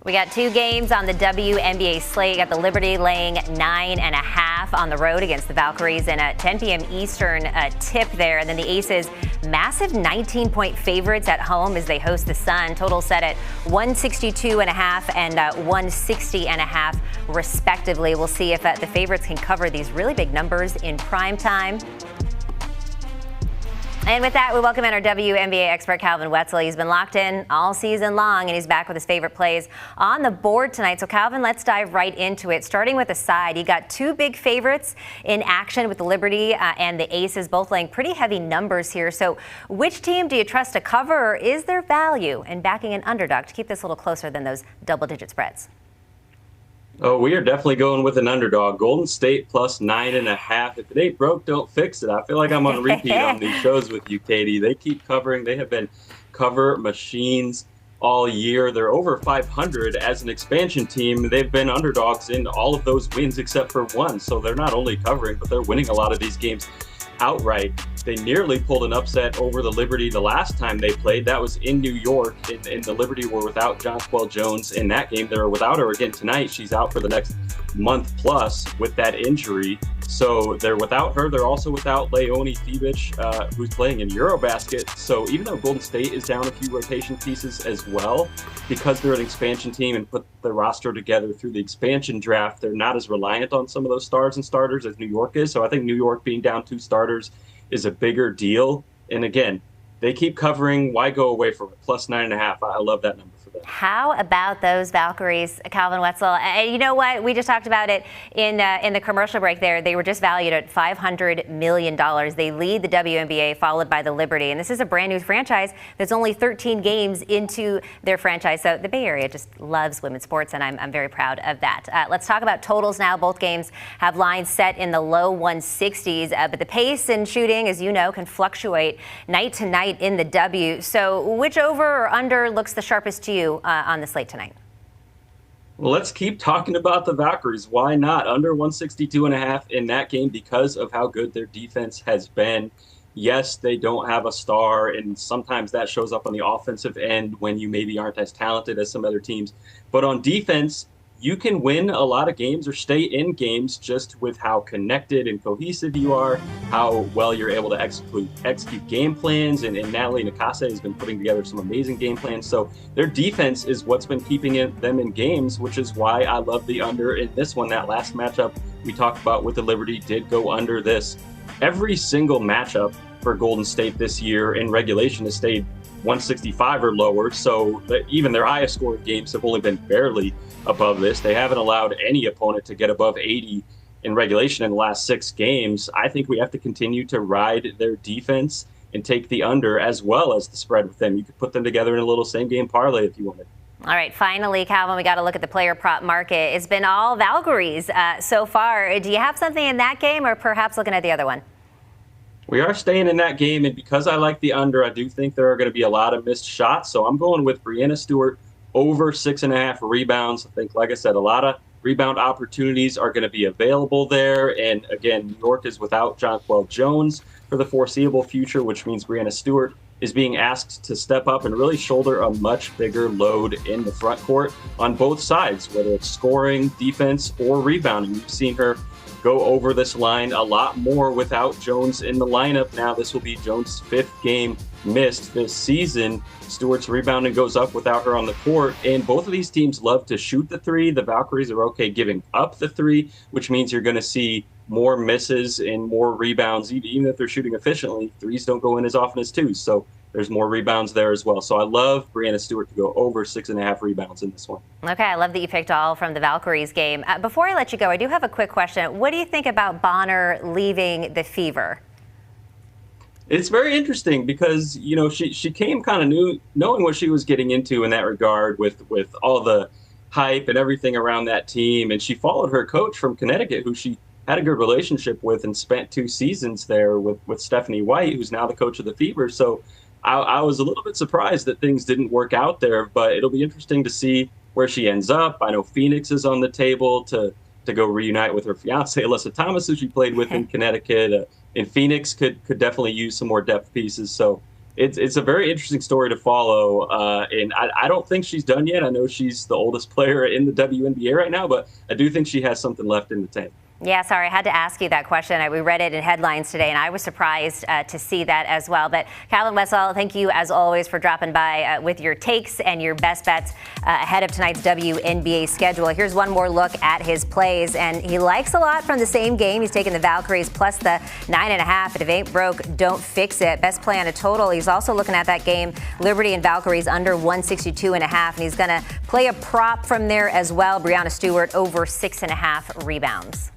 We got two games on the WNBA slate. Got the Liberty laying 9.5 on the road against the Valkyries and a 10 p.m. Eastern tip there. And then the Aces, massive 19-point favorites at home as they host the Sun. Total set at 162.5 and 160.5 respectively. We'll see if the favorites can cover these really big numbers in prime time. And with that, we welcome in our WNBA expert, Calvin Wetzel. He's been locked in all season long, and he's back with his favorite plays on the board tonight. So, Calvin, let's dive right into it. Starting with the side, you got two big favorites in action with the Liberty and the Aces, both laying pretty heavy numbers here. So, which team do you trust to cover, or is there value in backing an underdog to keep this a little closer than those double-digit spreads? Oh, we are definitely going with an underdog. Golden State plus 9.5. If it ain't broke, don't fix it. I feel like I'm on repeat on these shows with you, Katie. They keep covering. They have been cover machines all year. They're over 500 as an expansion team. They've been underdogs in all of those wins except for one. So they're not only covering, but they're winning a lot of these games outright. They nearly pulled an upset over the Liberty the last time they played. That was in New York, and the Liberty were without Jonquel Jones in that game. They're without her again tonight. She's out for the next month plus with that injury. So they're without her. They're also without Leonie Fibic, who's playing in Eurobasket. So even though Golden State is down a few rotation pieces as well, because they're an expansion team and put the roster together through the expansion draft, they're not as reliant on some of those stars and starters as New York is. So I think New York being down two starters is a bigger deal. And again, they keep covering. Why go away from it? Plus 9.5. I love that number for them. How about those Valkyries, Calvin Wetzel? You know what? We just talked about it in the commercial break there. They were just valued at $500 million. They lead the WNBA, followed by the Liberty. And this is a brand new franchise that's only 13 games into their franchise. So the Bay Area just loves women's sports, and I'm very proud of that. Let's talk about totals now. Both games have lines set in the low 160s, but the pace and shooting, as you know, can fluctuate night to night in the W. So which over or under looks the sharpest to you on the slate tonight? Well, let's keep talking about the Valkyries. Why not? Under 162.5 in that game because of how good their defense has been. Yes, they don't have a star, and sometimes that shows up on the offensive end when you maybe aren't as talented as some other teams. But on defense, you can win a lot of games or stay in games just with how connected and cohesive you are, how well you're able to execute game plans. And Natalie Nakase has been putting together some amazing game plans. So their defense is what's been keeping them in games, which is why I love the under in this one. That last matchup we talked about with the Liberty did go under this. Every single matchup for Golden State this year in regulation has stayed 165 or lower. So even their highest scoring games have only been barely above this. They haven't allowed any opponent to get above 80 in regulation in the last 6 games. I think we have to continue to ride their defense and take the under as well as the spread with them. You could put them together in a little same game parlay if you wanted. All right, finally, Calvin, we got to look at the player prop market. It's been all Valkyries so far. Do you have something in that game, or perhaps looking at the other one? We are staying in that game, and because I like the under, I do think there are going to be a lot of missed shots. So I'm going with Breanna Stewart over 6.5 rebounds. I think, like I said, a lot of rebound opportunities are going to be available there. And again, New York is without Jonquel Jones for the foreseeable future, which means Breanna Stewart is being asked to step up and really shoulder a much bigger load in the front court on both sides, whether it's scoring, defense, or rebounding. We've seen her go over this line a lot more without Jones in the lineup. Now this will be Jones' 5th game missed this season. Stewart's rebounding goes up without her on the court, and both of these teams love to shoot the three. The Valkyries are okay giving up the three, which means you're going to see more misses and more rebounds. Even if they're shooting efficiently, threes don't go in as often as twos, so there's more rebounds there as well. So I love Breanna Stewart to go over 6.5 rebounds in this one. Okay, I love that you picked all from the Valkyries game. Before I let you go, I do have a quick question. What do you think about Bonner leaving the Fever? It's very interesting because, you know, she came kind of knowing what she was getting into in that regard with all the hype and everything around that team. And she followed her coach from Connecticut, who she had a good relationship with and spent 2 seasons there with Stephanie White, who's now the coach of the Fever. So I was a little bit surprised that things didn't work out there, but it'll be interesting to see where she ends up. I know Phoenix is on the table to go reunite with her fiance, Alyssa Thomas, who she played with in Connecticut. And Phoenix could definitely use some more depth pieces. So it's a very interesting story to follow. And I don't think she's done yet. I know she's the oldest player in the WNBA right now, but I do think she has something left in the tank. Yeah, sorry, I had to ask you that question. We read it in headlines today, and I was surprised to see that as well. But Calvin Wetzel, thank you as always for dropping by with your takes and your best bets ahead of tonight's WNBA schedule. Here's one more look at his plays, and he likes a lot from the same game. He's taking the Valkyries plus the 9.5. If it ain't broke, don't fix it. Best play on a total. He's also looking at that game, Liberty and Valkyries under 162.5, and he's going to play a prop from there as well. Breanna Stewart over 6.5 rebounds.